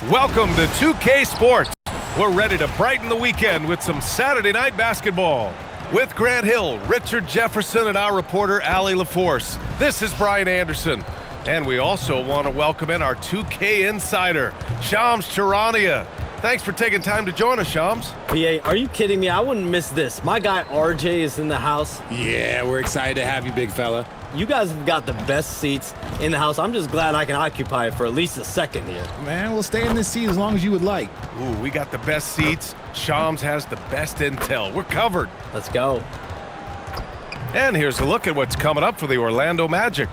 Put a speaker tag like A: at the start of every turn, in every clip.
A: Welcome to 2K Sports. We're ready to brighten the weekend with some Saturday night basketball. With Grant Hill, Richard Jefferson, and our reporter, Allie LaForce. This is Brian Anderson. And we also want to welcome in our 2K insider, Shams Charania. Thanks for taking time to join us, Shams.
B: BA, are you kidding me? I wouldn't miss this. My guy RJ is in the house.
C: Yeah, we're excited to have you, big fella.
B: You guys have got the best seats in the house. I'm just glad I can occupy it for at least a second here.
C: Man, we'll stay in this seat as long as you would like.
A: Ooh, we got the best seats. Shams has the best intel. We're covered.
B: Let's go.
A: And here's a look at what's coming up for the Orlando Magic.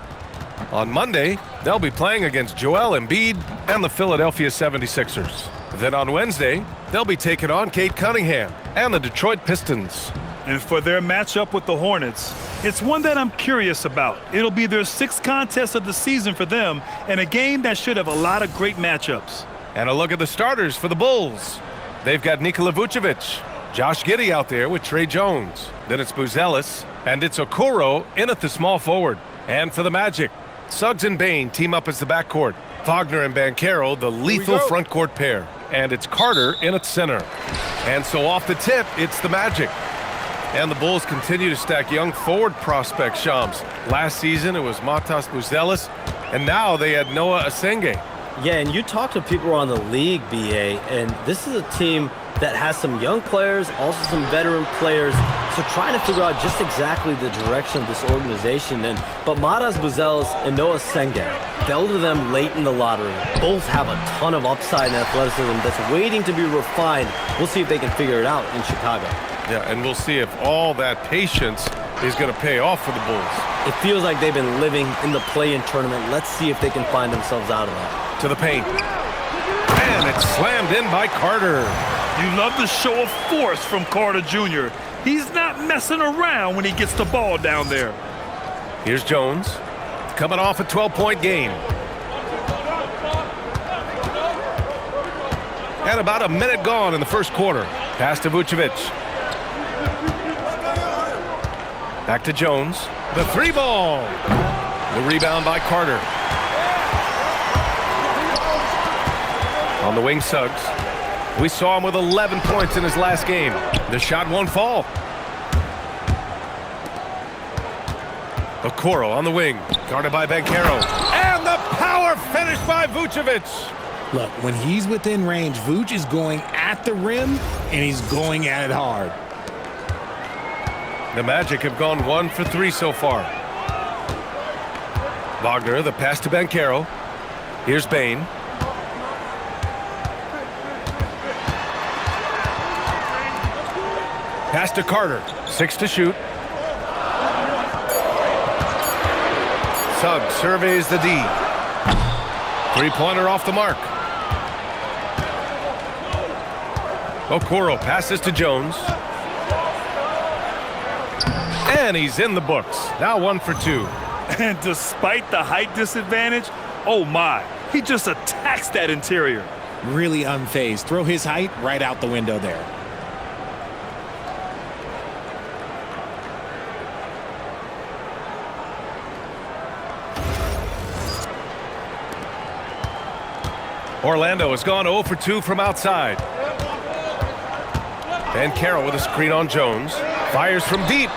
A: On Monday, they'll be playing against Joel Embiid and the Philadelphia 76ers. Then on Wednesday, they'll be taking on Cade Cunningham and the Detroit Pistons.
D: And for their matchup with the Hornets, it's one that I'm curious about. It'll be their sixth contest of the season for them, and a game that should have a lot of great matchups.
A: And a look at the starters for the Bulls. They've got Nikola Vucevic, Josh Giddey out there with Trey Jones. Then it's Buzelis, and it's Okoro in at the small forward. And for the Magic, Suggs and Bane team up as the backcourt. Wagner and Banchero, the lethal front court pair. And it's Carter in at center. And so off the tip, it's the Magic. And the Bulls continue to stack young forward prospects, Shams. Last season, it was Matas Buzelis, and now they had Noah Asenge.
B: Yeah, and you talk to people around the league, BA, and this is a team that has some young players, also some veteran players, so trying to figure out just exactly the direction of this organization. But Matas Buzelis and Noah Asenge fell to them late in the lottery. Both have a ton of upside and athleticism that's waiting to be refined. We'll see if they can figure it out in Chicago.
A: Yeah, and we'll see if all that patience is going to pay off for the Bulls.
B: It feels like they've been living in the play-in tournament. Let's see if they can find themselves out of that.
A: To the paint. And it's slammed in by Carter.
D: You love the show of force from Carter Jr. He's not messing around when he gets the ball down there.
A: Here's Jones, coming off a 12-point game. And about a minute gone in the first quarter. Pass to Vucevic. Back to Jones. The three ball. The rebound by Carter. On the wing, Suggs. We saw him with 11 points in his last game. The shot won't fall. Okoro on the wing. Guarded by Banchero. And the power finish by Vucevic.
C: Look, when he's within range, Vooch is going at the rim, and he's going at it hard.
A: The Magic have gone 1 for 3 so far. Wagner, the pass to Banchero. Here's Bane. Pass to Carter. 6 to shoot. Suggs surveys the D. Three-pointer off the mark. Okoro passes to Jones. And he's in the books. Now 1 for 2.
D: And despite the height disadvantage, oh my, he just attacks that interior.
C: Really unfazed. Throw his height right out the window there.
A: Orlando has gone 0 for 2 from outside. Banchero with a screen on Jones. Fires from deep.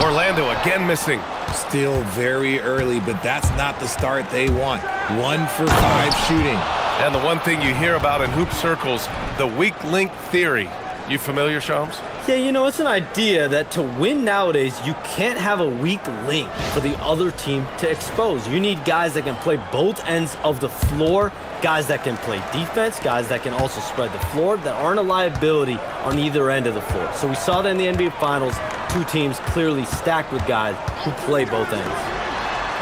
A: Orlando again missing.
C: Still very early, but that's not the start they want. 1 for 5 shooting.
A: And the one thing you hear about in hoop circles, the weak link theory. You familiar, Shams?
B: Yeah, you know, it's an idea that to win nowadays, you can't have a weak link for the other team to expose. You need guys that can play both ends of the floor, guys that can play defense, guys that can also spread the floor, that aren't a liability on either end of the floor. So we saw that in the NBA Finals, 2 teams clearly stacked with guys who play both ends.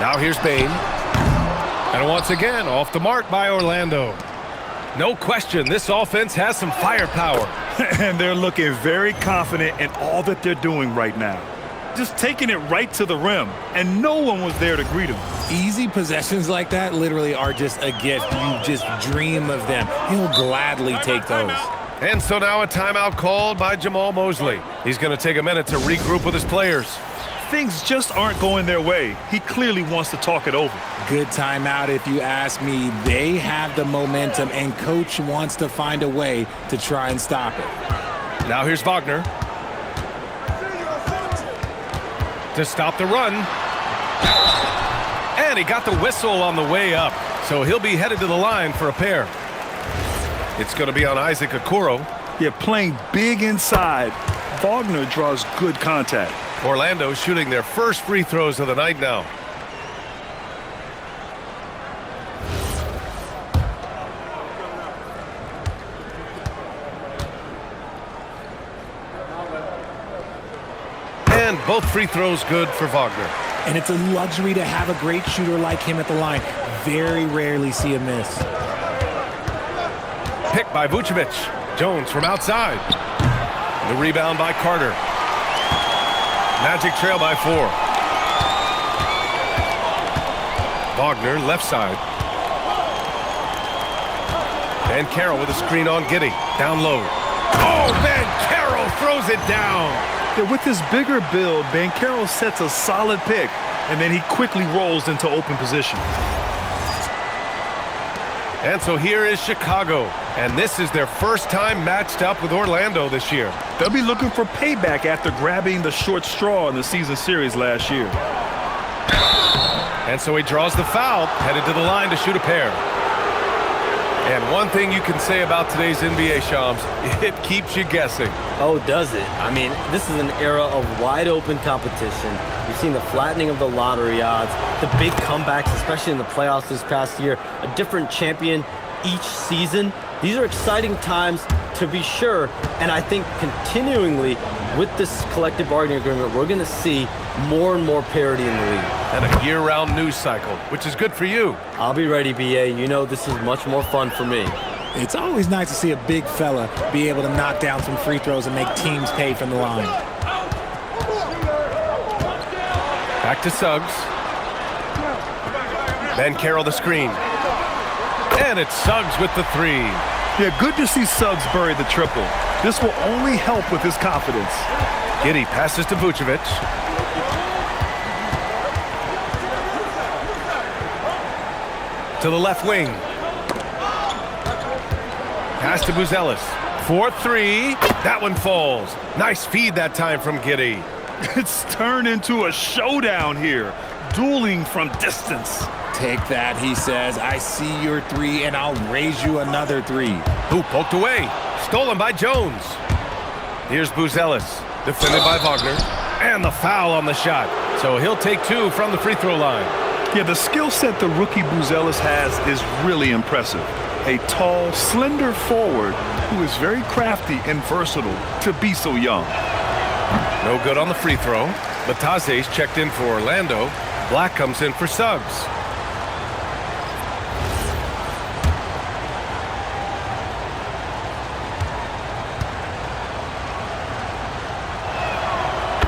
A: Now here's Bane. And once again, off the mark by Orlando. No question, this offense has some firepower.
D: And they're looking very confident in all that they're doing right now. Just taking it right to the rim, and no one was there to greet him.
C: Easy possessions like that literally are just a gift. You just dream of them. He'll gladly take those.
A: And so now a timeout called by Jamal Mosley. He's going to take a minute to regroup with his players.
D: things just aren't going their way, he clearly wants to talk it over.
C: Good timeout if you ask me. They have the momentum, and coach wants to find a way to try and stop it.
A: Now here's Wagner to stop the run. And he got the whistle on the way up, so he'll be headed to the line for a pair. It's going to be on Isaac Okoro.
D: Yeah, playing big inside. Wagner draws good contact.
A: Orlando shooting their first free throws of the night now. And both free throws good for Wagner.
C: And it's a luxury to have a great shooter like him at the line. Very rarely see a miss.
A: Picked by Vucevic. Jones from outside. The rebound by Carter. Magic trail by 4. Wagner left side. And Carroll with a screen on Giddey. Down low. Oh, Banchero throws it down.
D: Yeah, with his bigger build, Banchero sets a solid pick, and then he quickly rolls into open position.
A: And so here is Chicago, and this is their first time matched up with Orlando this year.
D: They'll be looking for payback after grabbing the short straw in the season series last year.
A: And so he draws the foul, headed to the line to shoot a pair. And one thing you can say about today's NBA, Shams, it keeps you guessing.
B: Oh, does it? I mean, this is an era of wide open competition. You've seen the flattening of the lottery odds, the big comebacks, especially in the playoffs this past year, a different champion each season. These are exciting times to be sure, and I think continuingly with this collective bargaining agreement, we're going to see more and more parity in the league.
A: And a year-round news cycle, which is good for you.
B: I'll be ready, BA. You know this is much more fun for me.
C: It's always nice to see a big fella be able to knock down some free throws and make teams pay from the line.
A: Back to Suggs. Banchero the screen. And it's Suggs with the 3.
D: Yeah, good to see Suggs bury the triple. This will only help with his confidence.
A: Giddey passes to Vucevic. To the left wing. Pass to Buzelis. 4-3. That one falls. Nice feed that time from Giddey.
D: It's turned into a showdown here. Dueling from distance.
C: Take that, he says. I see your 3, and I'll raise you another 3.
A: Who poked away. Stolen by Jones. Here's Buzelis. Defended by Wagner. And the foul on the shot. So he'll take 2 from the free throw line.
D: Yeah, the skill set the rookie Buzelis has is really impressive. A tall, slender forward who is very crafty and versatile to be so young.
A: No good on the free throw. Batase's checked in for Orlando. Black comes in for Suggs.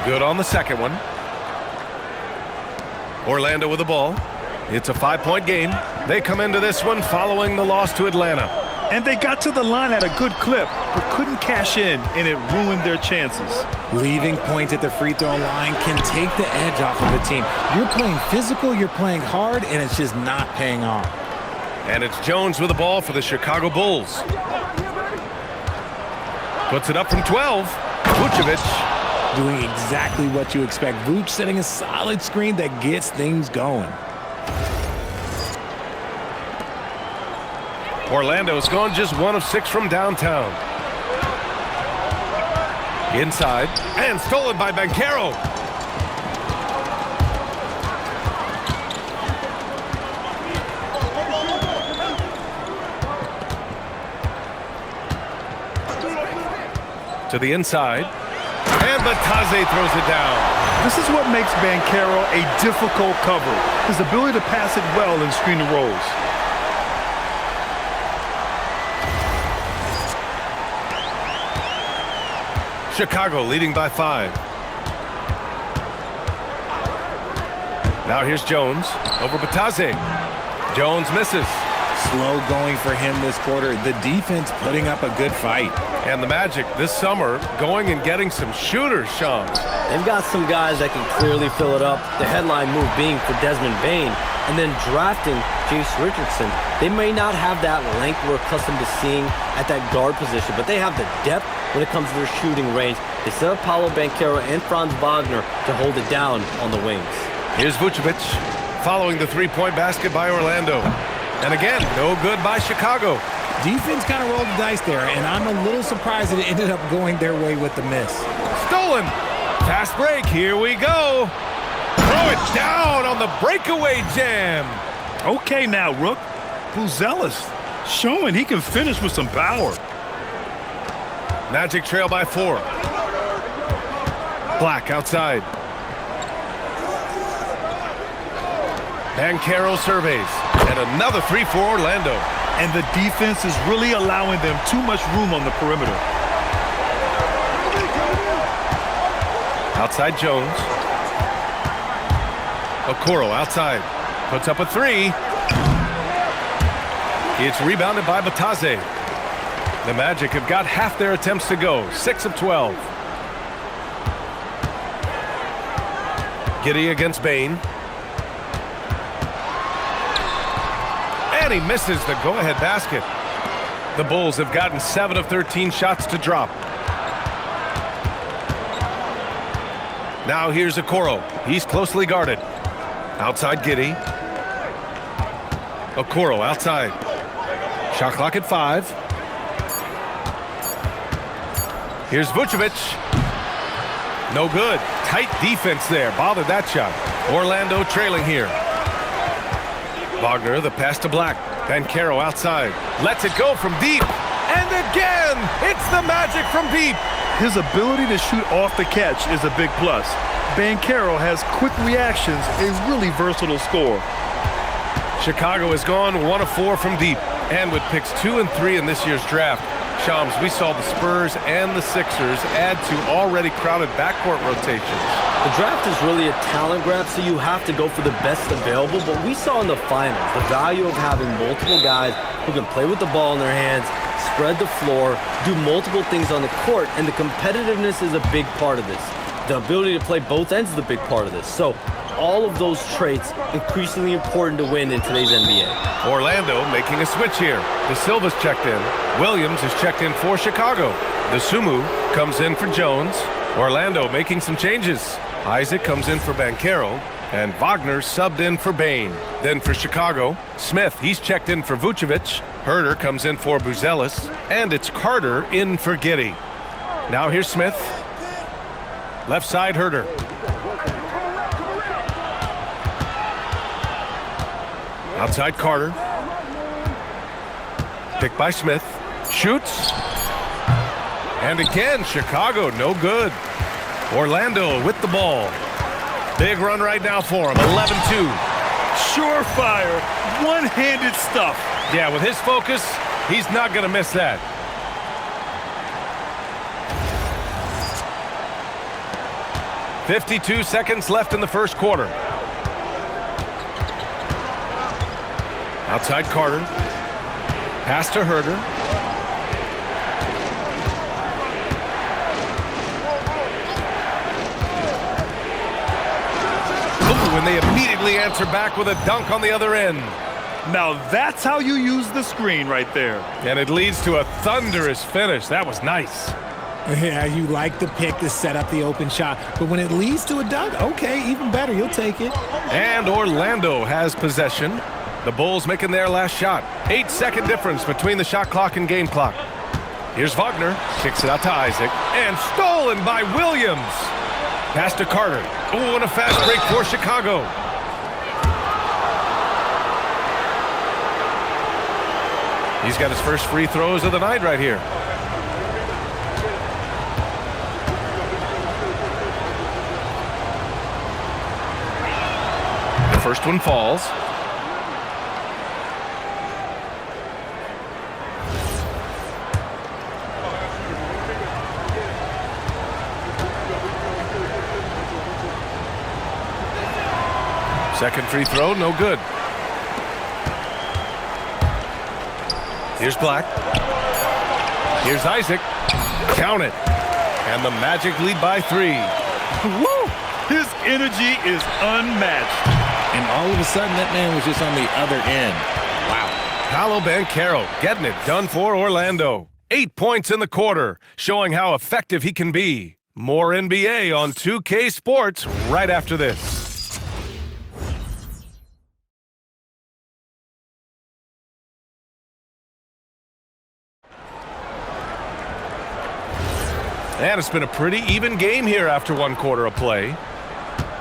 A: Good on the second one. Orlando with the ball. It's a 5-point game. They come into this one following the loss to Atlanta.
D: And they got to the line at a good clip, but couldn't cash in, and it ruined their chances.
C: Leaving points at the free throw line can take the edge off of a team. You're playing physical, you're playing hard, and it's just not paying off.
A: And it's Jones with the ball for the Chicago Bulls. Puts it up from 12. Vucevic.
C: Doing exactly what you expect. Vooch setting a solid screen that gets things going.
A: Orlando's gone just 1 of 6 from downtown. Inside, and stolen by Banchero. To the inside, and Batase throws it down.
D: This is what makes Banchero a difficult cover, his ability to pass it well in screen and rolls.
A: Chicago leading by 5. Now here's Jones over Batase. Jones misses.
C: slow going for him this quarter. The defense putting up a good fight.
A: And the Magic this summer going and getting some shooters, Sean.
B: They've got some guys that can clearly fill it up. The headline move being for Desmond Bane, and then drafting Jace Richardson. They may not have that length we're accustomed to seeing at that guard position, but they have the depth when it comes to their shooting range. They set up Paolo Banchero and Franz Wagner to hold it down on the wings.
A: Here's Vucevic following the three-point basket by Orlando. And again, no good by Chicago.
C: Defense kind of rolled the dice there, and I'm a little surprised that it ended up going their way with the miss.
A: Stolen. Fast break. Here we go. Throw it down on the breakaway jam.
D: Okay now, Rook. Buzelis showing he can finish with some power.
A: Magic trail by 4. Black outside. Banchero surveys. And another 3 for Orlando.
D: And the defense is really allowing them too much room on the perimeter.
A: Outside Jones. Okoro outside. Puts up a 3. It's rebounded by Bataze. The Magic have got half their attempts to go. 6 of 12. Giddey against Bane. And he misses the go-ahead basket. The Bulls have gotten 7 of 13 shots to drop. Now here's Okoro. He's closely guarded. Outside Giddey. Okoro outside. Shot clock at 5. Here's Vucevic. No good. Tight defense there. Bothered that shot. Orlando trailing here. Wagner, the pass to Black. Banchero outside. Lets it go from deep. And again, it's the Magic from deep.
D: His ability to shoot off the catch is a big plus. Banchero has quick reactions, a really versatile scorer.
A: Chicago has gone 1 of 4 from deep. And with picks 2 and 3 in this year's draft, Shams, we saw the Spurs and the Sixers add to already crowded backcourt rotations.
B: The draft is really a talent grab, so you have to go for the best available. But we saw in the finals the value of having multiple guys who can play with the ball in their hands, spread the floor, do multiple things on the court, and the competitiveness is a big part of this. The ability to play both ends is a big part of this. So all of those traits increasingly important to win in today's NBA.
A: Orlando making a switch here. De Silva's checked in. Williams is checked in for Chicago. The Sumu comes in for Jones. Orlando making some changes. Isaac comes in for Banchero. And Wagner subbed in for Bane. Then for Chicago, Smith, he's checked in for Vucevic. Herter comes in for Buzelis. And it's Carter in for Giddey. Now here's Smith. Left side, Herter. Outside Carter. Picked by Smith. Shoots. And again, Chicago, no good. Orlando with the ball. Big run right now for him, 11-2.
D: Surefire, one-handed stuff.
A: Yeah, with his focus, he's not going to miss that. .52 seconds left in the first quarter. Outside Carter. Pass to Herter. Ooh, and they immediately answer back with a dunk on the other end.
D: Now that's how you use the screen right there.
A: And it leads to a thunderous finish. That was nice.
C: Yeah, you like the pick to set up the open shot, but when it leads to a dunk, okay, even better, you'll take it.
A: And Orlando has possession. The Bulls making their last shot. 8-second difference between the shot clock and game clock. Here's Wagner. Kicks it out to Isaac. And stolen by Williams. Pass to Carter. Oh, and a fast break for Chicago. He's got his first free throws of the night right here. The first one falls. Second free throw, no good. Here's Black. Here's Isaac. Count it. And the Magic lead by 3.
D: Woo! His energy is unmatched.
C: And all of a sudden, that man was just on the other end. Wow.
A: Paolo Banchero getting it done for Orlando. 8 points in the quarter, showing how effective he can be. More NBA on 2K Sports right after this. And it's been a pretty even game here after 1 quarter of play.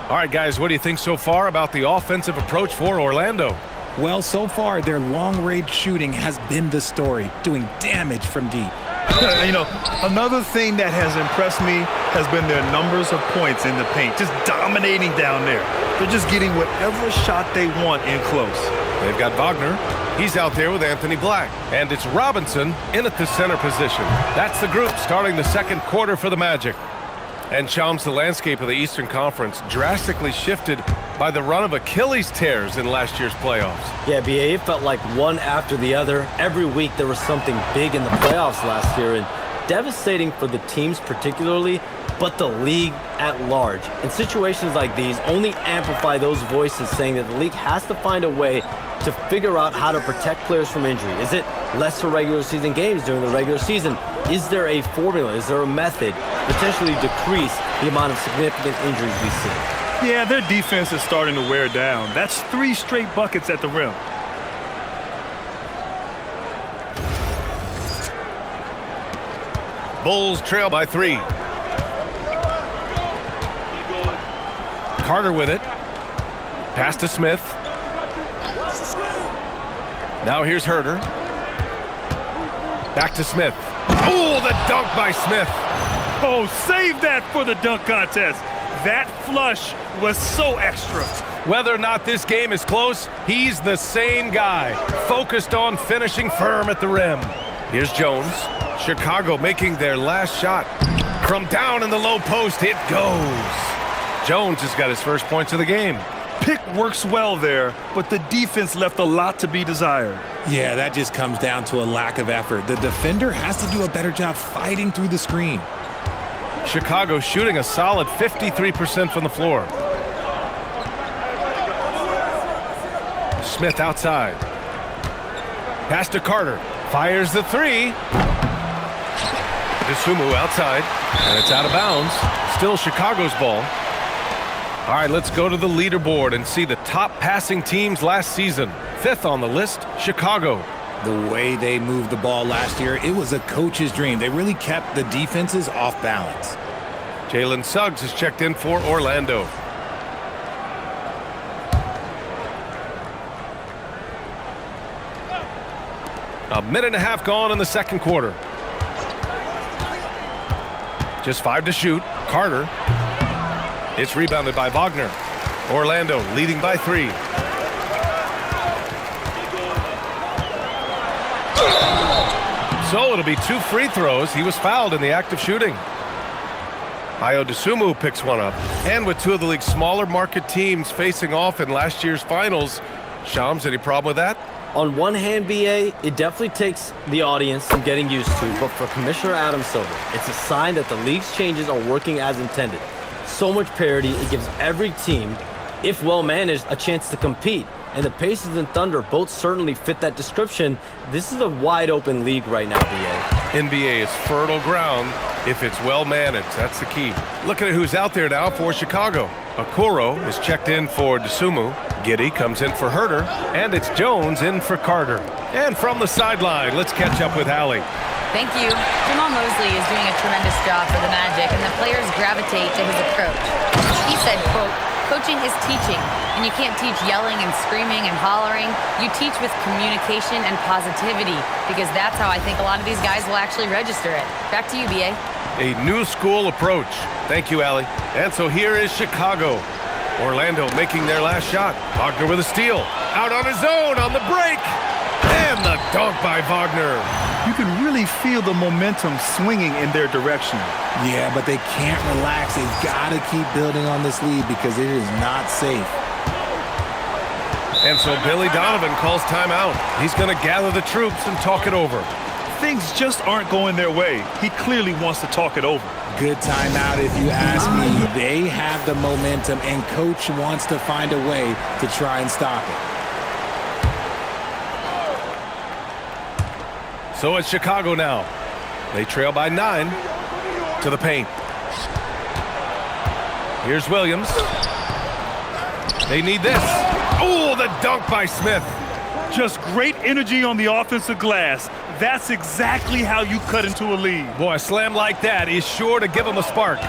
A: All right, guys, what do you think so far about the offensive approach for Orlando?
C: Well, so far, their long-range shooting has been the story, doing damage from deep.
D: You know, another thing that has impressed me has been their numbers of points in the paint, just dominating down there. They're just getting whatever shot they want in close.
A: They've got Wagner. He's out there with Anthony Black. And it's Robinson in at the center position. That's the group starting the second quarter for the Magic. And Shams, the landscape of the Eastern Conference drastically shifted by the run of Achilles tears in last year's playoffs.
B: Yeah, BA, it felt like one after the other. Every week there was something big in the playoffs last year, and devastating for the teams particularly, but the league at large. In situations like these, only amplify those voices saying that the league has to find a way to figure out how to protect players from injury. Is it lesser regular season games during the regular season? Is there a formula? Is there a method to potentially decrease the amount of significant injuries we see?
D: Yeah, their defense is starting to wear down. That's 3 straight buckets at the rim.
A: Bulls trail by 3. Carter with it. Pass to Smith. Now here's Herter. Back to Smith. Oh, the dunk by Smith.
D: Oh, save that for the dunk contest. That flush was so extra.
A: Whether or not this game is close, he's the same guy, focused on finishing firm at the rim. Here's Jones. Chicago making their last shot. From down in the low post, it goes. Jones has got his first points of the game.
D: Pick works well there, but the defense left a lot to be desired.
C: Yeah, that just comes down to a lack of effort. The defender has to do a better job fighting through the screen.
A: Chicago shooting a solid 53% from the floor. Smith outside. Pass to Carter. Fires the 3. Dosunmu outside. And it's out of bounds. Still Chicago's ball. All right, let's go to the leaderboard and see the top passing teams last season. 5th on the list, Chicago.
C: The way they moved the ball last year, it was a coach's dream. They really kept the defenses off balance.
A: Jalen Suggs has checked in for Orlando. A minute and a half gone in the second quarter. Just 5 to shoot. Carter. It's rebounded by Wagner. Orlando leading by 3. So it'll be 2 free throws. He was fouled in the act of shooting. Ayo Dosunmu picks one up. And with 2 of the league's smaller market teams facing off in last year's finals, Shams, any problem with that?
B: On one hand, BA, it definitely takes the audience some getting used to, but for Commissioner Adam Silver, it's a sign that the league's changes are working as intended. So much parity, it gives every team, if well managed, a chance to compete. And the Pacers and Thunder both certainly fit that description. This is a wide open league right now, BA.
A: NBA is fertile ground if it's well managed. That's the key. Looking at who's out there now for Chicago. Okoro is checked in for Dosunmu. Giddey comes in for Herter. And it's Jones in for Carter. And from the sideline, let's catch up with Hallie.
E: Thank you. Jamal Mosley is doing a tremendous job for the Magic, and the players gravitate to his approach. He said, quote, "Coaching is teaching, and you can't teach yelling and screaming and hollering. You teach with communication and positivity, because that's how I think a lot of these guys will actually register it." Back to you, BA.
A: A new school approach. Thank you, Allie. And so here is Chicago. Orlando making their last shot. Wagner with a steal. Out on his own on the break. And the dunk by Wagner.
D: You can really feel the momentum swinging in their direction.
C: Yeah, but they can't relax. They've got to keep building on this lead because it is not safe.
A: And so Billy Donovan calls timeout. He's going to gather the troops and talk it over.
D: Things just aren't going their way. He clearly wants to talk it over.
C: Good timeout if you ask me. They have the momentum, and Coach wants to find a way to try and stop it.
A: So it's Chicago now. They trail by 9 to the paint. Here's Williams. They need this. Oh, the dunk by Smith.
D: Just great energy on the offensive glass. That's exactly how you cut into a lead.
A: Boy, a slam like that is sure to give him a spark.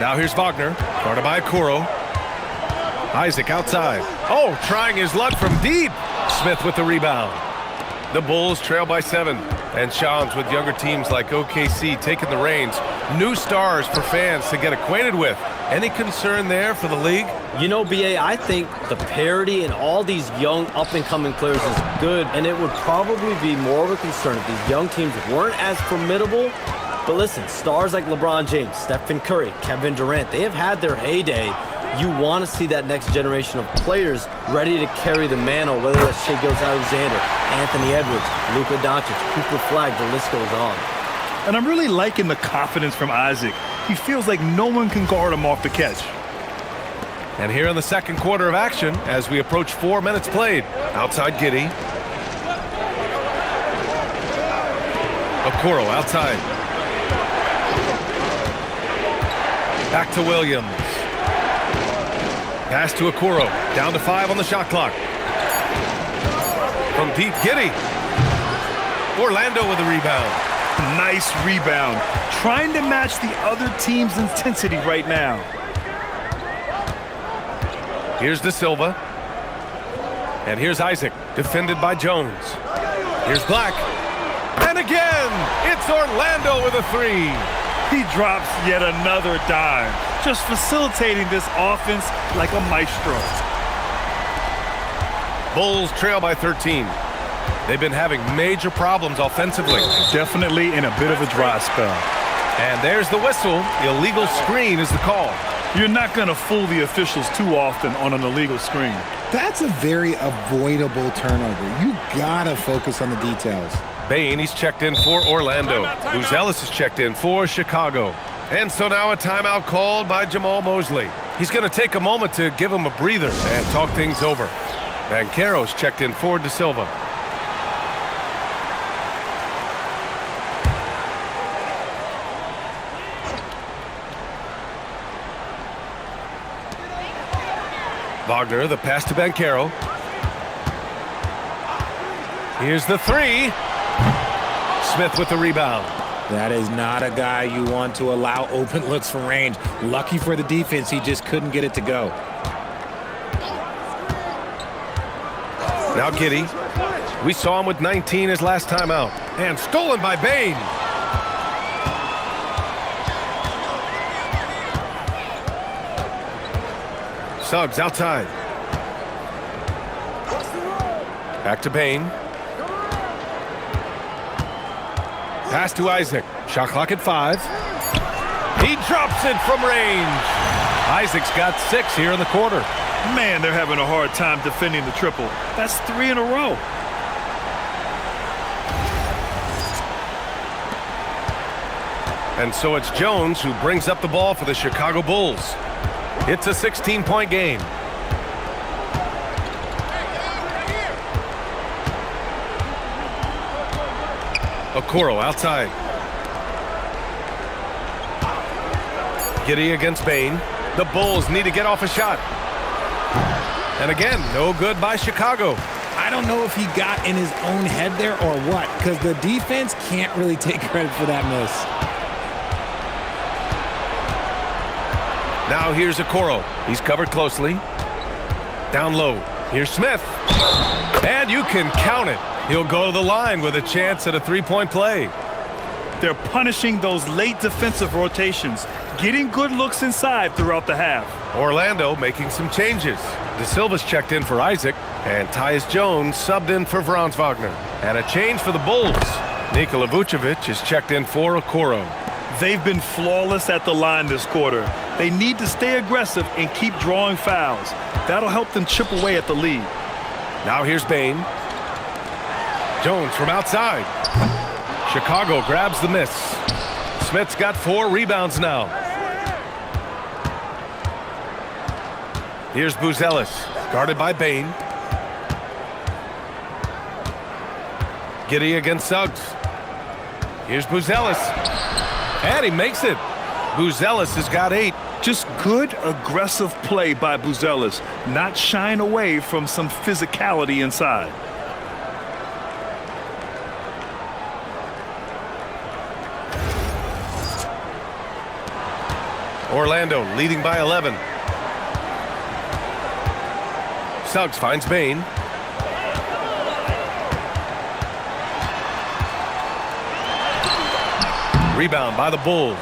A: Now here's Wagner, guarded by Okoro. Isaac outside. Oh, trying his luck from deep. Smith with the rebound. The Bulls trail by 7. And Shams with younger teams like OKC taking the reins. New stars for fans to get acquainted with. Any concern there for the league?
B: You know, BA, I think the parity in all these young up-and-coming players is good, and it would probably be more of a concern if these young teams weren't as formidable. But listen, stars like LeBron James, Stephen Curry, Kevin Durant, they have had their heyday. You want to see that next generation of players ready to carry the mantle, whether that's Shai Gilgeous-Alexander, Anthony Edwards, Luka Doncic, Cooper Flag, the list goes on.
D: And I'm really liking the confidence from Isaac. He feels like no one can guard him off the catch.
A: And here in the second quarter of action, as we approach 4 minutes played, outside Giddey. Okoro outside. Back to Williams. Pass to Okoro. Down to 5 on the shot clock. From deep, Giddey. Orlando with a rebound.
D: Nice rebound. Trying to match the other team's intensity right now.
A: Here's De Silva. And here's Isaac, defended by Jones. Here's Black. And again, it's Orlando with a 3.
D: He drops yet another dime, just facilitating this offense like a maestro.
A: Bulls trail by 13. They've been having major problems offensively.
D: Definitely in a bit of a dry spell.
A: And there's the whistle. Illegal screen is the call.
D: You're not going to fool the officials too often on an illegal screen.
C: That's a very avoidable turnover. You gotta focus on the details.
A: Bane, he's checked in for Orlando. Buzelis is checked in for Chicago. And so now a timeout called by Jamal Mosley. He's going to take a moment to give him a breather and talk things over. Banchero's checked in for De Silva. Wagner, the pass to Banchero. Here's the 3. Smith with the rebound.
C: That is not a guy you want to allow open looks from range. Lucky for the defense, he just couldn't get it to go.
A: Now Giddey. We saw him with 19 his last time out. And stolen by Bane. Suggs outside. Back to Bane. Pass to Isaac. Shot clock at 5. He drops it from range. Isaac's got 6 here in the quarter.
D: Man, they're having a hard time defending the triple. That's 3 in a row.
A: And so it's Jones who brings up the ball for the Chicago Bulls. It's a 16-point game. Okoro outside. Giddey against Bane. The Bulls need to get off a shot. And again, no good by Chicago.
C: I don't know if he got in his own head there or what, because the defense can't really take credit for that miss.
A: Now here's Okoro. He's covered closely. Down low. Here's Smith. And you can count it. He'll go to the line with a chance at a 3-point play.
D: They're punishing those late defensive rotations, getting good looks inside throughout the half.
A: Orlando making some changes. De Silva's checked in for Isaac, and Tyus Jones subbed in for Franz Wagner. And a change for the Bulls. Nikola Vucevic is checked in for Okoro.
D: They've been flawless at the line this quarter. They need to stay aggressive and keep drawing fouls. That'll help them chip away at the lead.
A: Now here's Bane. Jones from outside. Chicago grabs the miss. Smith's got 4 rebounds now. Here's Buzelis, guarded by Bane. Giddey against Suggs. Here's Buzelis. And he makes it. Buzelis has got 8.
D: Just good, aggressive play by Buzelis, not shying away from some physicality inside.
A: Orlando leading by 11. Suggs finds Bane. Rebound by the Bulls.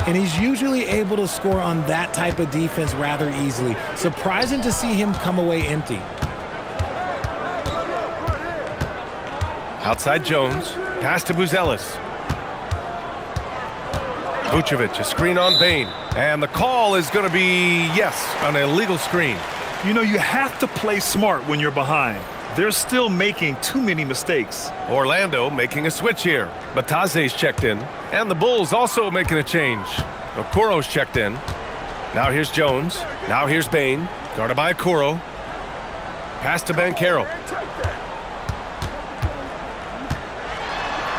C: And he's usually able to score on that type of defense rather easily. Surprising to see him come away empty.
A: Outside Jones. Pass to Buzelis. Vucevic, a screen on Bane. And the call is going to be, yes, an illegal screen.
D: You know, you have to play smart when you're behind. They're still making too many mistakes.
A: Orlando making a switch here. Bataze's checked in. And the Bulls also making a change. Okoro's checked in. Now here's Jones. Now here's Bane. Guarded by Okoro. Pass to Banchero.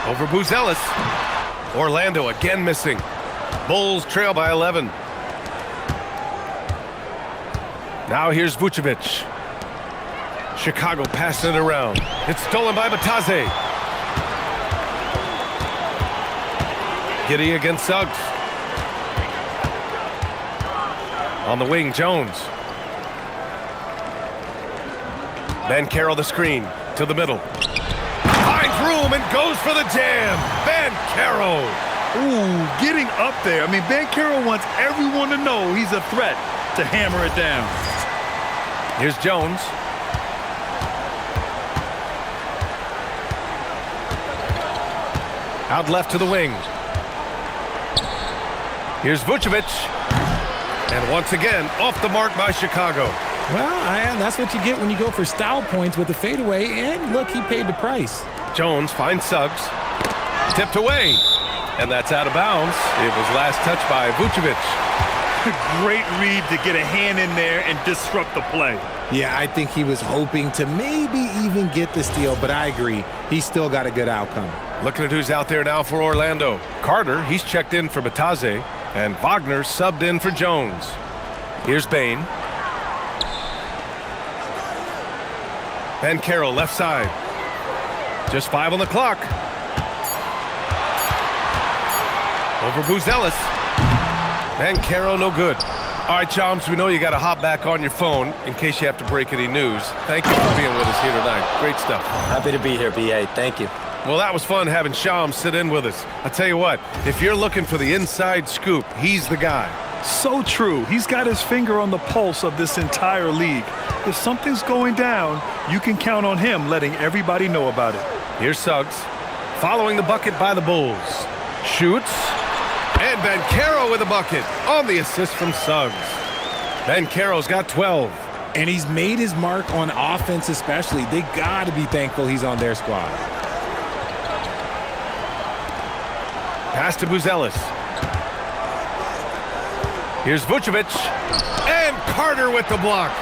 A: Over Buzelis. Orlando again missing. Bulls trail by 11. Now here's Vucevic. Chicago passing it around. It's stolen by Bataze. Giddey against Suggs. On the wing, Jones. Banchero the screen to the middle. Finds room and goes for the jam. Banchero.
D: Ooh, getting up there. I mean, Banchero wants everyone to know he's a threat to hammer it down.
A: Here's Jones. Out left to the wing. Here's Vucevic. And once again, off the mark by Chicago.
C: Well, that's what you get when you go for style points with the fadeaway. And look, he paid the price.
A: Jones finds Suggs. Tipped away. And that's out of bounds. It was last touched by Vucevic.
D: Great read to get a hand in there and disrupt the play.
C: Yeah, I think he was hoping to maybe even get the steal, but I agree. He still got a good outcome.
A: Looking at who's out there now for Orlando. Carter, he's checked in for Bataze. And Wagner subbed in for Jones. Here's Bane. Banchero left side. Just 5 on the clock. Over Buzelis. Banchero no good. All right, Chomps, we know you got to hop back on your phone in case you have to break any news. Thank you for being with us here tonight. Great stuff.
B: Happy to be here, B.A. Thank you.
A: Well, that was fun having Shams sit in with us. I tell you what, if you're looking for the inside scoop, he's the guy.
D: So true. He's got his finger on the pulse of this entire league. If something's going down, you can count on him letting everybody know about it.
A: Here's Suggs, following the bucket by the Bulls. Shoots, and Banchero with a bucket on the assist from Suggs. Banchero's got 12.
C: And he's made his mark on offense especially. They got to be thankful he's on their squad.
A: Pass to Buzelis. Here's Vucevic. And Carter with the block.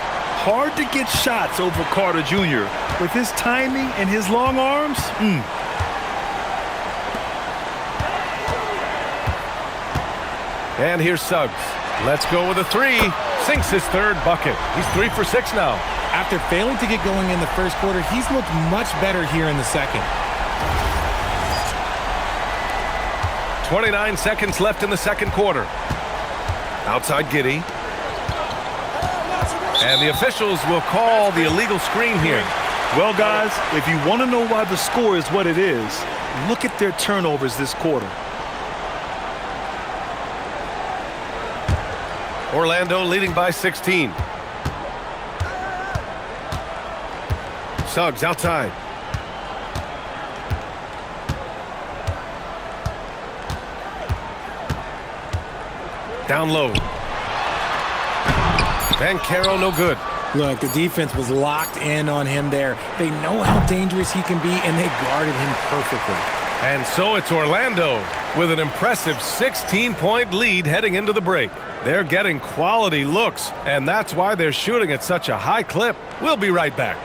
D: Hard to get shots over Carter Jr. With his timing and his long arms.
A: And here's Suggs. Let's go with a 3. Sinks his 3rd bucket. He's 3 for 6 now.
C: After failing to get going in the first quarter, he's looked much better here in the second.
A: 29 seconds left in the second quarter. Outside Giddey. And the officials will call the illegal screen here.
D: Well, guys, if you want to know why the score is what it is, look at their turnovers this quarter.
A: Orlando leading by 16. Suggs outside. Down low. Banchero, no good.
C: Look, the defense was locked in on him there. They know how dangerous he can be, and they guarded him perfectly.
A: And so it's Orlando with an impressive 16-point lead heading into the break. They're getting quality looks, and that's why they're shooting at such a high clip. We'll be right back.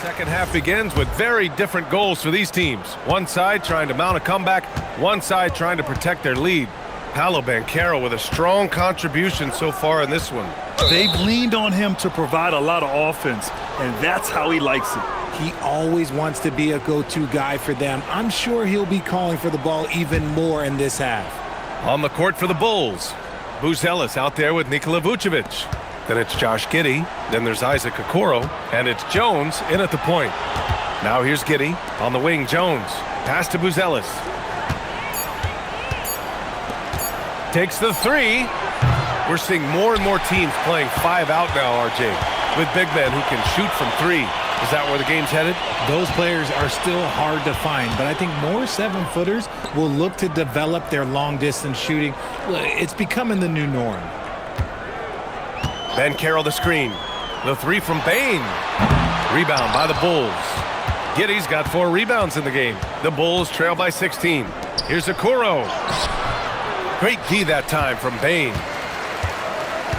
A: Second half begins with very different goals for these teams. One side trying to mount a comeback, one side trying to protect their lead. Paolo Banchero with a strong contribution so far in this one.
D: They've leaned on him to provide a lot of offense, and that's how he likes it.
C: He always wants to be a go-to guy for them. I'm sure he'll be calling for the ball even more in this half.
A: On the court for the Bulls, Buzelis out there with Nikola Vucevic. Then it's Josh Giddey. Then there's Isaac Okoro. And it's Jones in at the point. Now here's Giddey. On the wing, Jones. Pass to Buzelis. Takes the three. We're seeing more and more teams playing 5 out now, RJ, with big men who can shoot from 3. Is that where the game's headed?
C: Those players are still hard to find, but I think more 7-footers will look to develop their long-distance shooting. It's becoming the new norm.
A: Banchero the screen. The 3 from Bane. Rebound by the Bulls. Giddey's got 4 rebounds in the game. The Bulls trail by 16. Here's Okoro. Great D that time from Bane.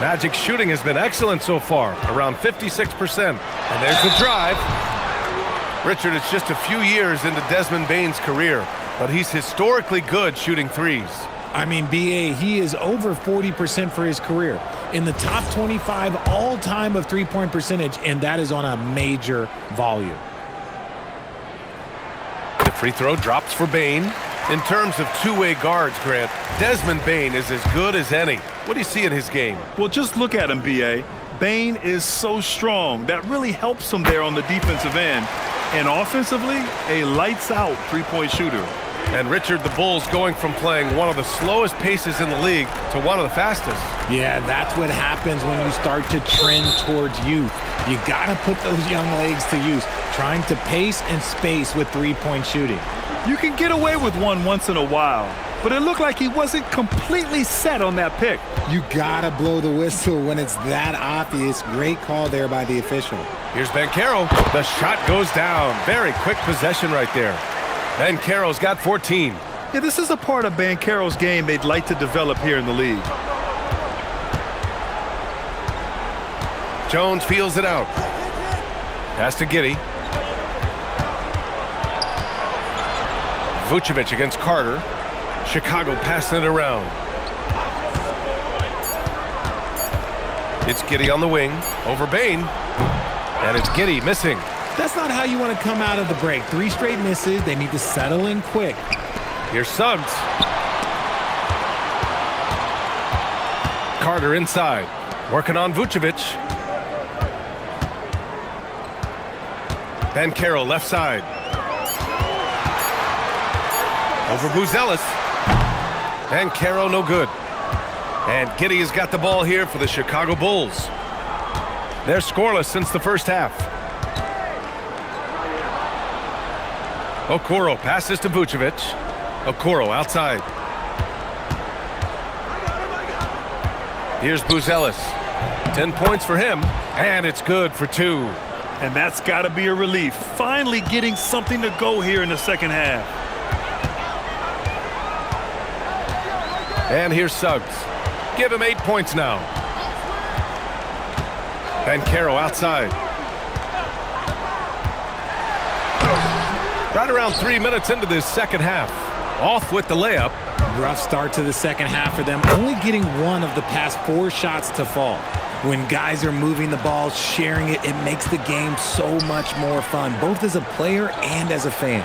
A: Magic shooting has been excellent so far, around 56%. And there's the drive. Richard, it's just a few years into Desmond Bane's career, but he's historically good shooting threes.
C: I mean, B.A., he is over 40% for his career. In the top 25 all-time of three-point percentage, and that is on a major volume.
A: The free throw drops for Bane. In terms of two-way guards, Grant, Desmond Bane is as good as any. What do you see in his game?
D: Well, just look at him, B.A. Bane is so strong. That really helps him there on the defensive end. And offensively, a lights-out three-point shooter.
A: And Richard, the Bulls going from playing one of the slowest paces in the league to one of the fastest.
C: Yeah, that's what happens when you start to trend towards youth. You got to put those young legs to use, trying to pace and space with three-point shooting.
D: You can get away with one once in a while, but it looked like he wasn't completely set on that pick.
C: You got to blow the whistle when it's that obvious. Great call there by the official.
A: Here's Banchero. The shot goes down. Very quick possession right there. Banchero's got 14.
D: Yeah, this is a part of Banchero's game they'd like to develop here in the league.
A: Jones feels it out. Pass to Giddey. Vucevic against Carter. Chicago passing it around. It's Giddey on the wing. Over Bane. And it's Giddey missing.
C: That's not how you want to come out of the break. 3 straight misses. They need to settle in quick.
A: Here's Suggs. Carter inside. Working on Vucevic. Banchero left side. Over Buzelis. Banchero no good. And Giddey has got the ball here for the Chicago Bulls. They're scoreless since the first half. Okoro passes to Vucevic. Okoro outside. Here's Buzelis. 10 points for him, and it's good for 2.
D: And that's got to be a relief. Finally getting something to go here in the second half.
A: And here's Suggs. Give him 8 points now. Banchero outside. Right around 3 minutes into this second half. Off with the layup.
C: Rough start to the second half for them, only getting 1 of the past 4 shots to fall. When guys are moving the ball, sharing it, it makes the game so much more fun, both as a player and as a fan.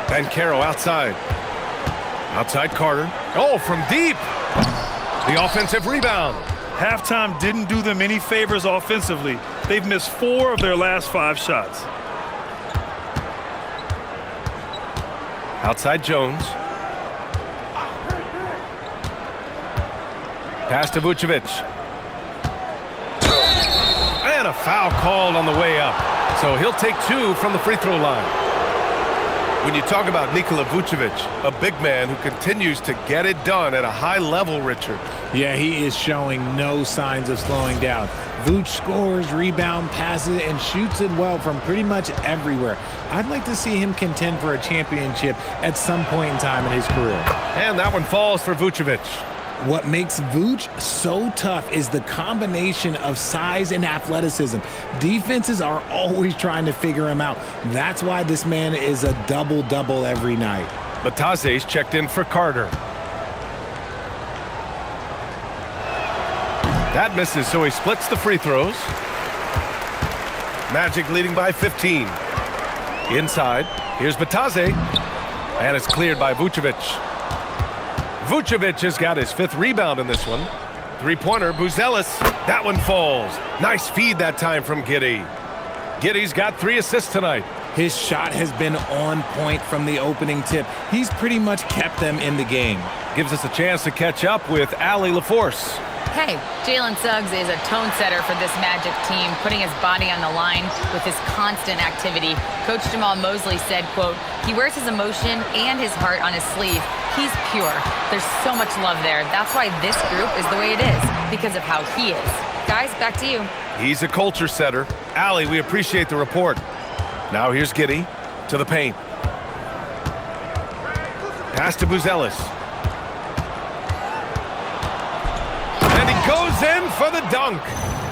A: Banchero outside. Outside Carter. Oh, from deep. The offensive rebound.
D: Halftime didn't do them any favors offensively. They've missed 4 of their last 5 shots.
A: Outside Jones. Pass to Vucevic. And a foul called on the way up. So he'll take 2 from the free throw line. When you talk about Nikola Vucevic, a big man who continues to get it done at a high level, Richard.
C: Yeah, he is showing no signs of slowing down. Vooch scores, rebound, passes, and shoots it well from pretty much everywhere. I'd like to see him contend for a championship at some point in time in his career.
A: And that one falls for Vucevic.
C: What makes Vooch so tough is the combination of size and athleticism. Defenses are always trying to figure him out. That's why this man is a double-double every night.
A: Batase's checked in for Carter. That misses, so he splits the free throws. Magic leading by 15. Inside, here's Batase. And it's cleared by Vucevic. Vucevic has got his 5th rebound in this one. Three-pointer, Buzelis. That one falls. Nice feed that time from Giddey. Giddey's got 3 assists tonight.
C: His shot has been on point from the opening tip. He's pretty much kept them in the game.
A: Gives us a chance to catch up with Allie LaForce.
E: Hey, Jalen Suggs is a tone setter for this Magic team, putting his body on the line with his constant activity. Coach Jamal Mosley said, quote, he wears his emotion and his heart on his sleeve. He's pure. There's so much love there. That's why this group is the way it is, because of how he is. Guys, back to you.
A: He's a culture setter. Allie, we appreciate the report. Now here's Giddey to the paint. Pass to Buzelis. And he goes in for the dunk.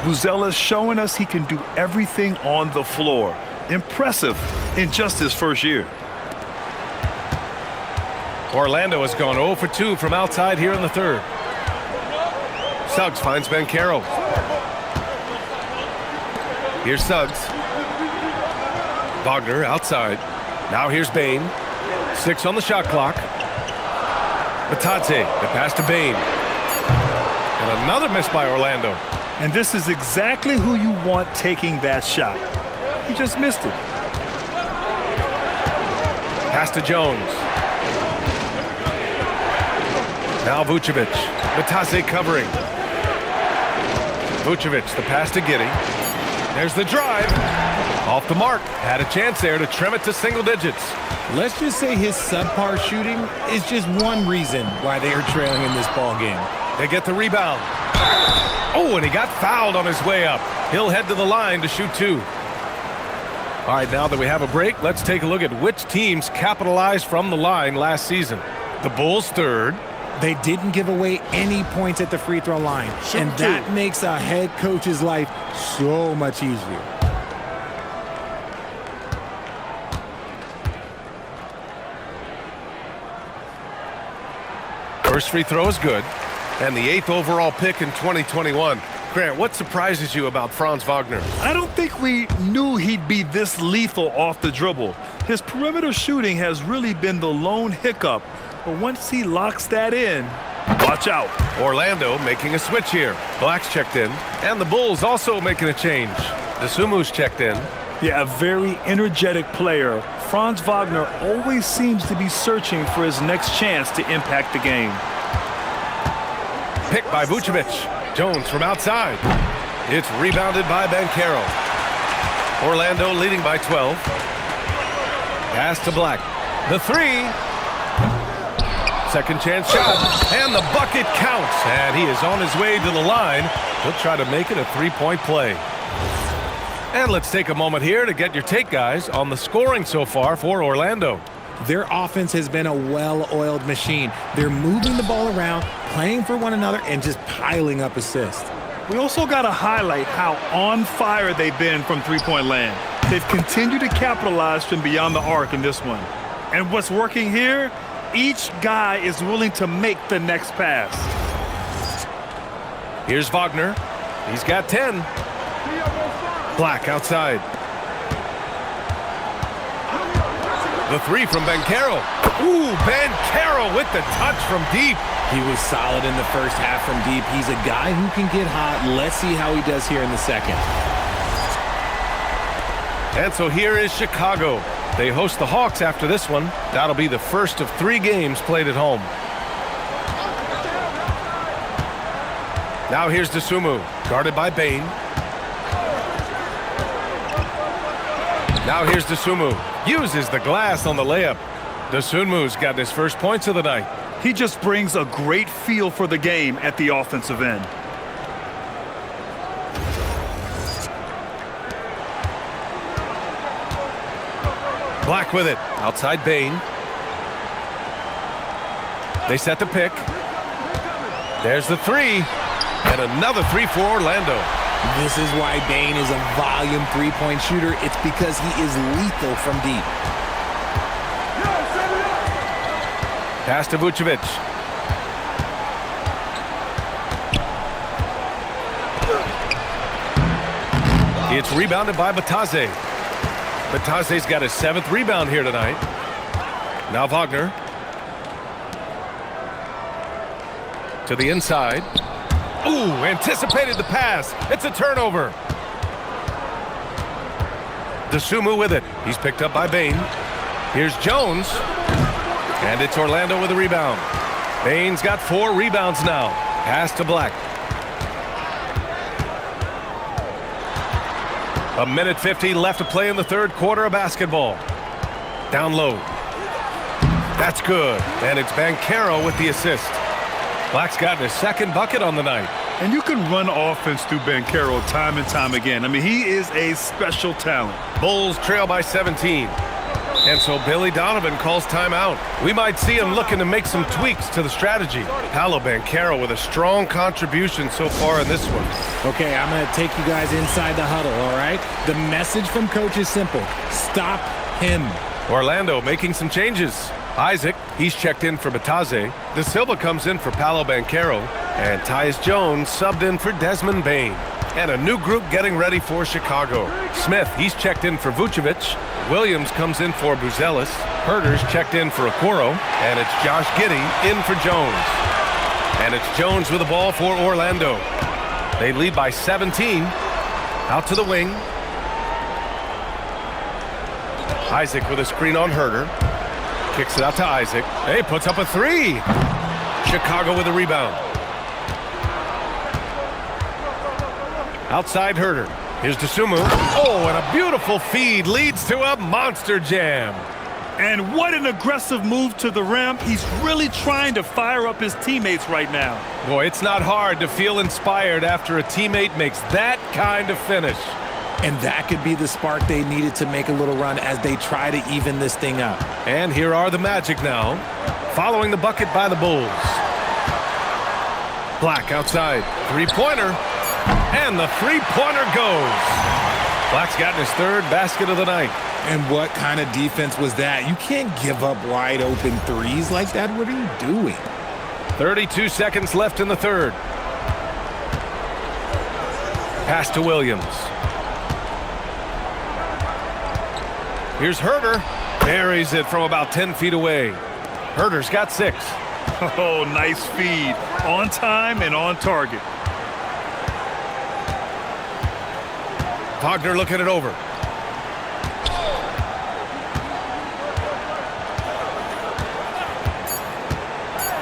D: Buzelis showing us he can do everything on the floor. Impressive in just his first year.
A: Orlando has gone 0 for 2 from outside here in the 3rd. Suggs finds Banchero. Here's Suggs. Wagner outside. Now here's Bane. 6 on the shot clock. Batadze, the pass to Bane. And another miss by Orlando.
D: And this is exactly who you want taking that shot. He just missed it.
A: Pass to Jones. Now Vucevic. Batadze covering. Vucevic, the pass to Giddey. There's the drive. Off the mark. Had a chance there to trim it to single digits.
C: Let's just say his subpar shooting is just one reason why they are trailing in this ball game.
A: They get the rebound. Oh, and he got fouled on his way up. He'll head to the line to shoot 2. All right, now that we have a break, let's take a look at which teams capitalized from the line last season. The Bulls 3rd.
C: They didn't give away any points at the free throw line, and that makes a head coach's life so much easier.
A: First free throw is good, and the 8th overall pick in 2021. Grant, what surprises you about Franz Wagner?
D: I don't think we knew he'd be this lethal off the dribble. His perimeter shooting has really been the lone hiccup. But once he locks that in, watch out.
A: Orlando making a switch here. Black's checked in, and the Bulls also making a change. DeSumu's checked in.
D: Yeah, a very energetic player. Franz Wagner always seems to be searching for his next chance to impact the game.
A: Picked by Vucevic. Jones from outside. It's rebounded by Banchero. Orlando leading by 12. Pass to Black. The 3. Second chance shot. And the bucket counts. And he is on his way to the line. He'll try to make it a 3-point play. And let's take a moment here to get your take, guys, on the scoring so far for Orlando.
C: Their offense has been a well-oiled machine. They're moving the ball around, playing for one another, and just piling up assists.
D: We also got to highlight how on fire they've been from three-point land. They've continued to capitalize from beyond the arc in this one. And what's working here, each guy is willing to make the next pass.
A: Here's Wagner. He's got 10. Black outside. The 3 from Banchero. Ooh, Banchero with the touch from deep.
C: He was solid in the first half from deep. He's a guy who can get hot. Let's see how he does here in the second.
A: And so here is Chicago. They host the Hawks after this one. That'll be the first of 3 games played at home. Now here's DeSumo, guarded by Bane. Now here's DeSumo. uses the glass on the layup. Dosunmu's gotten his first points of the night.
D: He just brings a great feel for the game at the offensive end.
A: Black with it. Outside Bane. They set the pick. There's the three. And another three for Orlando.
C: This is why Bane is a volume three-point shooter. It's because he is lethal from deep.
A: Pass to Vucevic. It's rebounded by Batase. Batase's got his 7th rebound here tonight. Now Wagner. To the inside. Ooh, anticipated the pass. It's a turnover. Dosunmu with it. He's picked up by Bane. Here's Jones. And it's Orlando with a rebound. Bane's got 4 rebounds now. Pass to Black. A minute 50 left to play in the third quarter of basketball. Down low. That's good. And it's Banchero with the assist. Black's gotten his 2nd bucket on the night.
D: And you can run offense through Banchero time and time again. I mean, he is a special talent.
A: Bulls trail by 17. And so Billy Donovan calls timeout. We might see him looking to make some tweaks to the strategy. Paolo Banchero with a strong contribution so far in this one.
C: Okay, I'm going to take you guys inside the huddle, all right? The message from coach is simple. Stop him.
A: Orlando making some changes. Isaac, he's checked in for Batase. De Silva comes in for Paolo Banchero. And Tyus Jones subbed in for Desmond Bane. And a new group getting ready for Chicago. Smith, he's checked in for Vucevic. Williams comes in for Buzelis. Herter's checked in for Okoro. And it's Josh Giddey in for Jones. And it's Jones with the ball for Orlando. They lead by 17. Out to the wing. Isaac with a screen on Herter. Kicks it out to Isaac. Hey, puts up a 3. Chicago with a rebound. Outside Herter. Here's Dosunmu. Oh, and a beautiful feed leads to a monster jam.
D: And what an aggressive move to the rim. He's really trying to fire up his teammates right now.
A: Boy, it's not hard to feel inspired after a teammate makes that kind of finish.
C: And that could be the spark they needed to make a little run as they try to even this thing up.
A: And here are the Magic now, following the bucket by the Bulls. Black outside. Three-pointer. And the three-pointer goes. Black's gotten his 3rd basket of the night.
C: And what kind of defense was that? You can't give up wide open threes like that. What are you doing?
A: 32 seconds left in the third. Pass to Williams. Here's Herter. Buries it from about 10 feet away. Herter's got 6.
D: Oh, nice feed. On time and on target.
A: Wagner looking it over.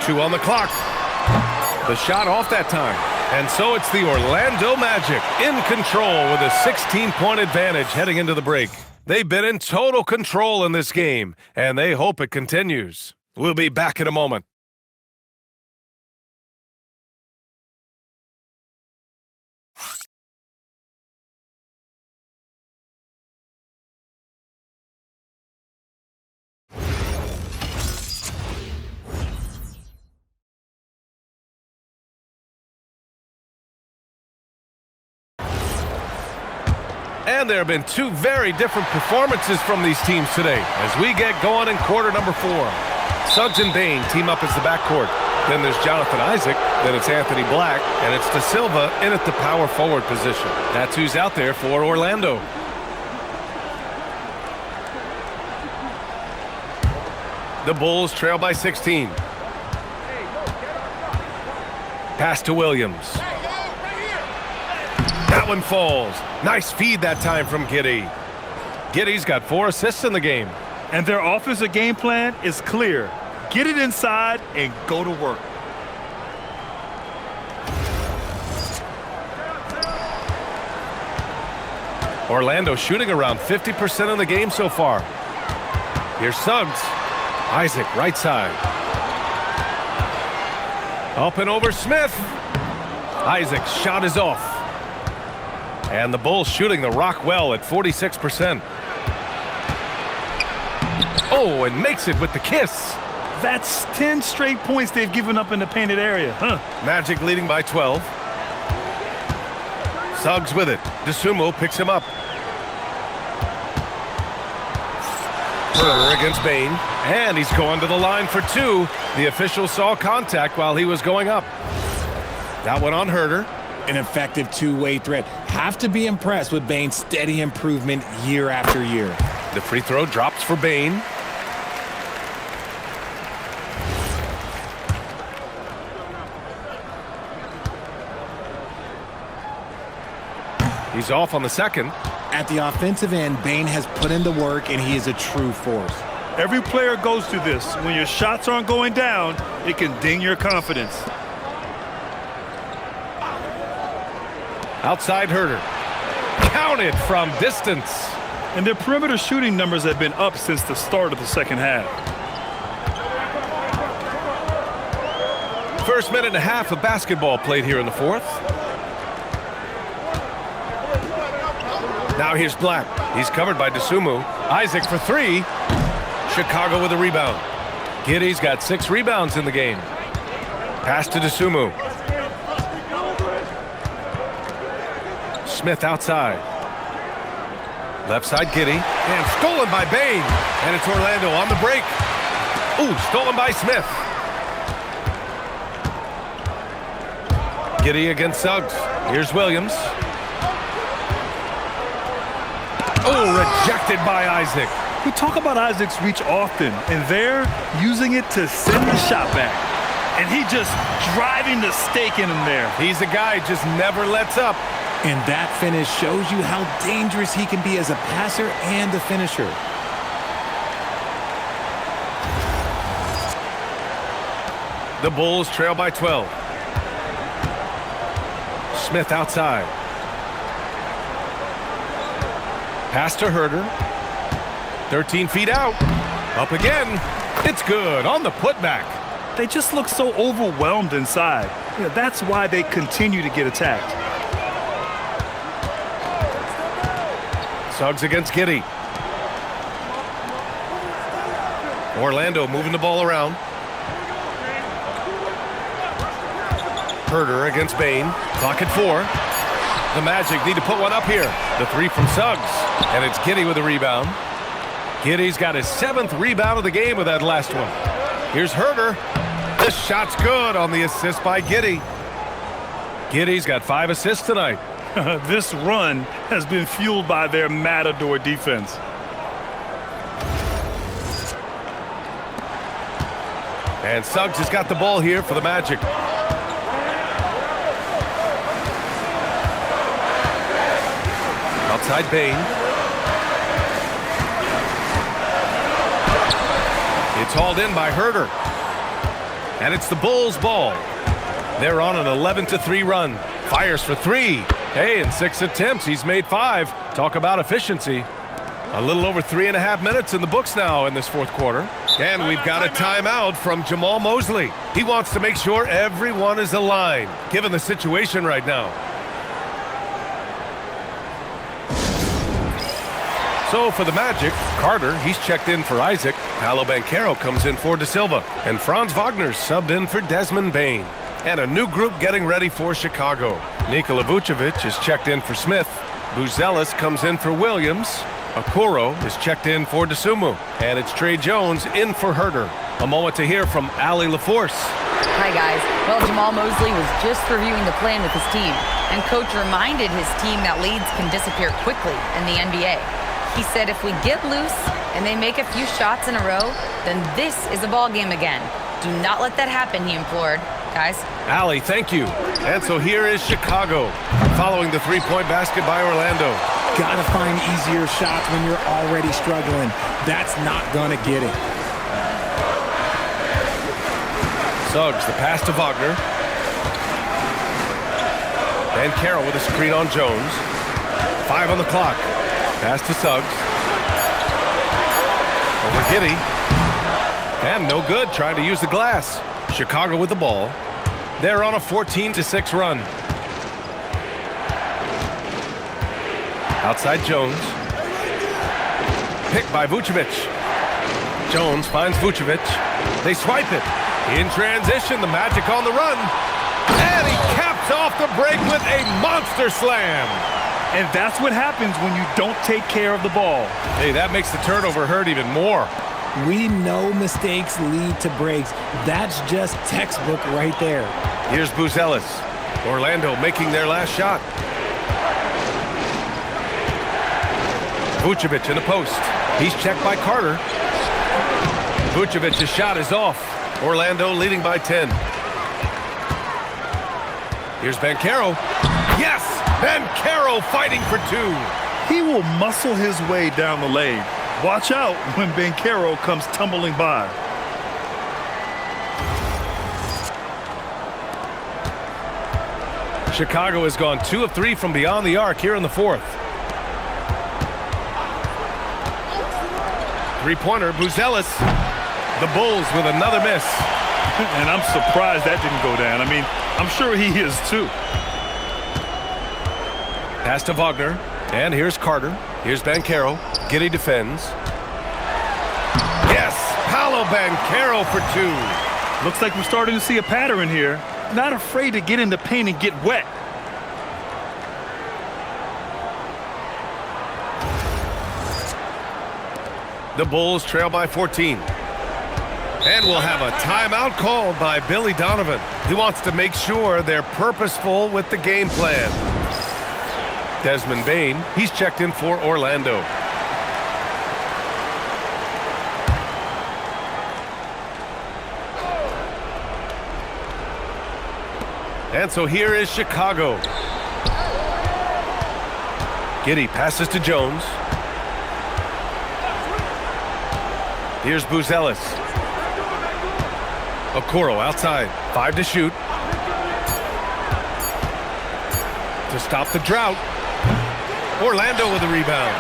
A: Two on the clock. The shot off that time. And so it's the Orlando Magic in control with a 16-point advantage heading into the break. They've been in total control in this game, and they hope it continues. We'll be back in a moment. And there have been 2 very different performances from these teams today as we get going in quarter number 4. Suggs and Bane team up as the backcourt. Then there's Jonathan Isaac. Then it's Anthony Black. And it's De Silva in at the power forward position. That's who's out there for Orlando. The Bulls trail by 16. Pass to Williams. That one falls. Nice feed that time from Giddey. Giddey's got 4 assists in the game.
D: And their offensive game plan is clear. Get it inside and go to work.
A: Orlando shooting around 50% in the game so far. Here's Suggs. Isaac, right side. Up and over Smith. Isaac's shot is off. And the Bulls shooting the rock well at 46%. Oh, and makes it with the kiss.
D: That's 10 straight points they've given up in the painted area.
A: Magic leading by 12. Suggs with it. DeSumo picks him up. Herder against Bane. And he's going to the line for two. The official saw contact while he was going up. That one on Herder.
C: An effective two-way threat. Have to be impressed with Bane's steady improvement year after year.
A: The free throw drops for Bane. He's off on the second.
C: At the offensive end, Bane has put in the work, and he is a true force.
D: Every player goes through this. When your shots aren't going down, it can ding your confidence.
A: Outside Herder. Counted from distance.
D: And their perimeter shooting numbers have been up since the start of the second half.
A: First minute and a half of basketball played here in the fourth. Now here's Black. He's covered by DeSumo. Isaac for three. Chicago with a rebound. Giddey's got 6 rebounds in the game. Pass to DeSumo. Smith outside. Left side Giddey. And stolen by Bane. And it's Orlando on the break. Ooh, stolen by Smith. Giddey against Suggs. Here's Williams. Oh, rejected by Isaac.
D: We talk about Isaac's reach often, and they're using it to send the shot back. And he just driving the stake in him there.
A: He's a guy who just never lets up.
C: And that finish shows you how dangerous he can be as a passer and a finisher.
A: The Bulls trail by 12. Smith outside. Pass to Herder. 13 feet out. Up again. It's good on the putback.
D: They just look so overwhelmed inside. That's why they continue to get attacked.
A: Suggs against Giddey. Orlando moving the ball around. Herder against Bane. Clock at 4. The Magic need to put one up here. The three from Suggs. And it's Giddey with a rebound. Giddey's got his 7th rebound of the game with that last one. Here's Herder. This shot's good on the assist by Giddey. Giddey's got 5 assists tonight.
D: This run has been fueled by their Matador defense.
A: And Suggs has got the ball here for the Magic. Outside Bane. It's hauled in by Herder. And it's the Bulls' ball. They're on an 11-3 run. Fires for 3. Hey, in 6 attempts, he's made 5. Talk about efficiency. A little over 3.5 minutes in the books now in this fourth quarter. And we've got a timeout from Jamal Mosley. He wants to make sure everyone is aligned, given the situation right now. So for the Magic, Carter, he's checked in for Isaac. Paolo Banchero comes in for De Silva. And Franz Wagner's subbed in for Desmond Bane. And a new group getting ready for Chicago. Nikola Vucevic is checked in for Smith. Buzelis comes in for Williams. Okoro is checked in for DeSumo. And it's Tre Jones in for Herder. A moment to hear from Allie LaForce.
E: Hi, guys. Well, Jamal Mosley was just reviewing the plan with his team. And coach reminded his team that leads can disappear quickly in the NBA. He said if we get loose and they make a few shots in a row, then this is a ball game again. Do not let that happen, he implored. Guys.
A: Allie, thank you. And so here is Chicago, following the three-point basket by Orlando.
C: Gotta find easier shots when you're already struggling. That's not gonna get it.
A: Suggs, the pass to Wagner. Banchero with a screen on Jones. 5 on the clock. Pass to Suggs. Over Giddey. And no good, trying to use the glass. Chicago with the ball. They're on a 14-6 run. Outside Jones. Picked by Vucevic. Jones finds Vucevic. They swipe it. In transition, the Magic on the run. And he caps off the break with a monster slam.
D: And that's what happens when you don't take care of the ball.
A: Hey, that makes the turnover hurt even more.
C: We know mistakes lead to breaks. That's just textbook right there.
A: Here's Buzelis. Orlando making their last shot. Vucevic in the post. He's checked by Carter. Vucevic's shot is off. Orlando leading by 10. Here's Banchero. Yes! Banchero fighting for two.
D: He will muscle his way down the lane. Watch out when Banchero comes tumbling by.
A: Chicago has gone 2 of 3 from beyond the arc here in the fourth. Three-pointer, Buzelis. The Bulls with another miss.
D: And I'm surprised that didn't go down. I mean, I'm sure he is too.
A: Pass to Wagner. And here's Carter. Here's Banchero. Giddey defends. Yes! Paolo Banchero for two.
D: Looks like we're starting to see a pattern here. Not afraid to get in the paint and get wet.
A: The Bulls trail by 14. And we'll have a timeout called by Billy Donovan. He wants to make sure they're purposeful with the game plan. Desmond Bane, he's checked in for Orlando. And so here is Chicago. Giddey passes to Jones. Here's Buzelis. Okoro outside. 5 to shoot. To stop the drought. Orlando with a rebound.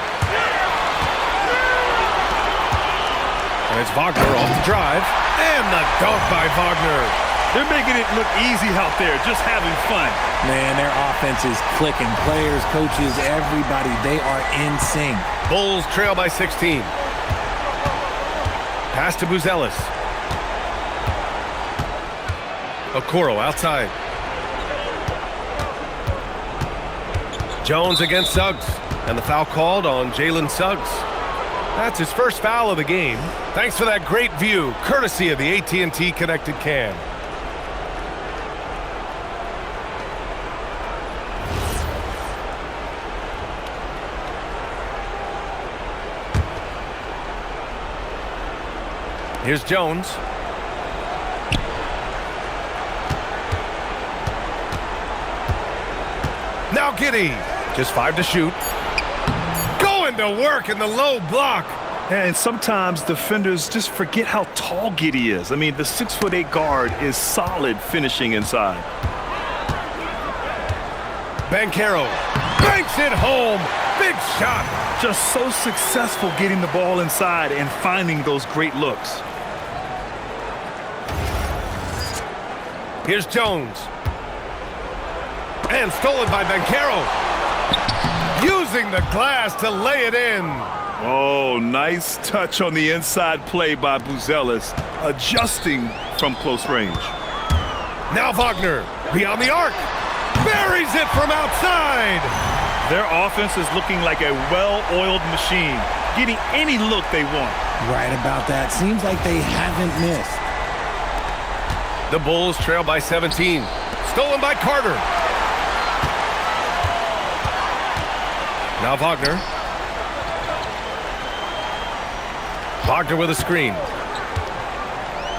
A: And it's Wagner off the drive. And the dunk by Wagner.
D: They're making it look easy out there, just having fun.
C: Man, their offense is clicking. Players, coaches, everybody, they are in sync.
A: Bulls trail by 16. Pass to Buzelis. Okoro outside. Jones against Suggs. And the foul called on Jalen Suggs. That's his first foul of the game. Thanks for that great view, courtesy of the AT&T Connected Cam. Here's Jones. Now Giddey. Just 5 to shoot. Going to work in the low block.
D: And sometimes defenders just forget how tall Giddey is. I mean, the 6'8" guard is solid finishing inside.
A: Banchero banks it home. Big shot.
D: Just so successful getting the ball inside and finding those great looks.
A: Here's Jones. And stolen by Banchero. Using the glass to lay it in.
D: Oh, nice touch on the inside play by Buzelis, adjusting from close range.
A: Now Wagner, beyond the arc. Buries it from outside.
D: Their offense is looking like a well-oiled machine, getting any look they want.
C: Right about that. Seems like they haven't missed.
A: The Bulls trail by 17. Stolen by Carter. Now Wagner. Wagner with a screen.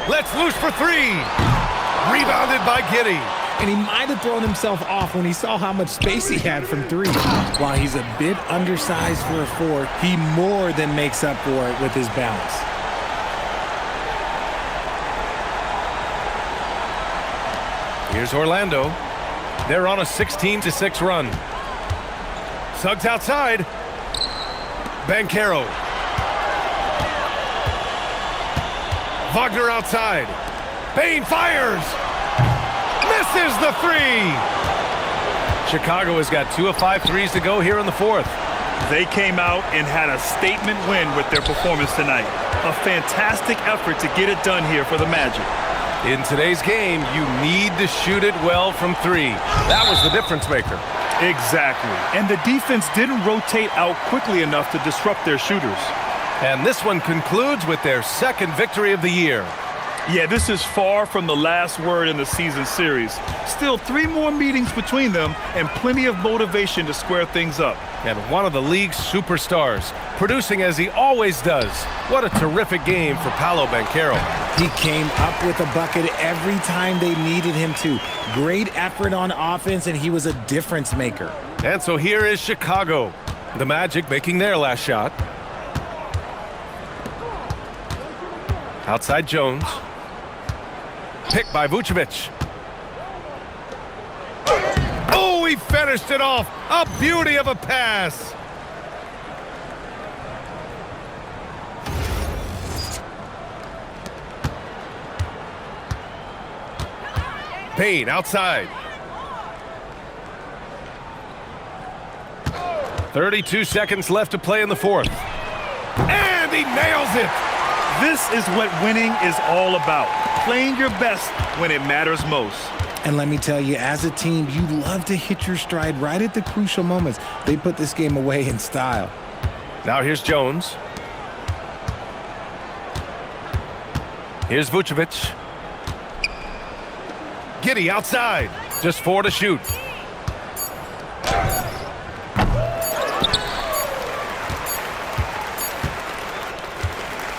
A: Let's loose for 3. Rebounded by Giddey.
C: And he might have thrown himself off when he saw how much space he had from 3. While he's a bit undersized for a 4, he more than makes up for it with his bounce.
A: Here's Orlando. They're on a 16-6 run. Suggs outside. Banchero. Wagner outside. Payne fires. Misses the three. Chicago has got 2 of 5 threes to go here in the fourth.
D: They came out and had a statement win with their performance tonight. A fantastic effort to get it done here for the Magic.
A: In today's game, you need to shoot it well from 3. That was the difference maker.
D: Exactly. And the defense didn't rotate out quickly enough to disrupt their shooters.
A: And this one concludes with their second victory of the year.
D: Yeah, this is far from the last word in the season series. Still 3 more meetings between them and plenty of motivation to square things up.
A: And one of the league's superstars, producing as he always does. What a terrific game for Paolo Banchero.
C: He came up with a bucket every time they needed him to. Great effort on offense, and he was a difference maker.
A: And so here is Chicago. The Magic making their last shot. Outside Jones. Picked by Vucevic. Oh, he finished it off. A beauty of a pass. Payne outside. 32 seconds left to play in the fourth. And he nails it.
D: This is what winning is all about. Playing your best when it matters most.
C: And let me tell you, as a team, you love to hit your stride right at the crucial moments. They put this game away in style.
A: Now here's Jones. Here's Vucevic. Giddey outside. Just 4 to shoot.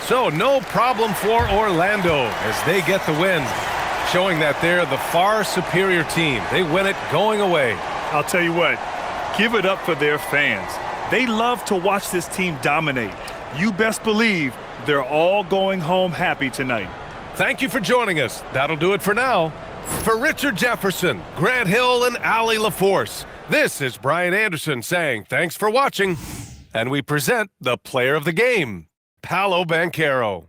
A: So no problem for Orlando as they get the win, showing that they're the far superior team. They win it going away.
D: I'll tell you what, give it up for their fans. They love to watch this team dominate. You best believe they're all going home happy tonight.
A: Thank you for joining us. That'll do it for now. For Richard Jefferson, Grant Hill, and Allie LaForce, this is Brian Anderson saying thanks for watching. And we present the player of the game, Paolo Banchero.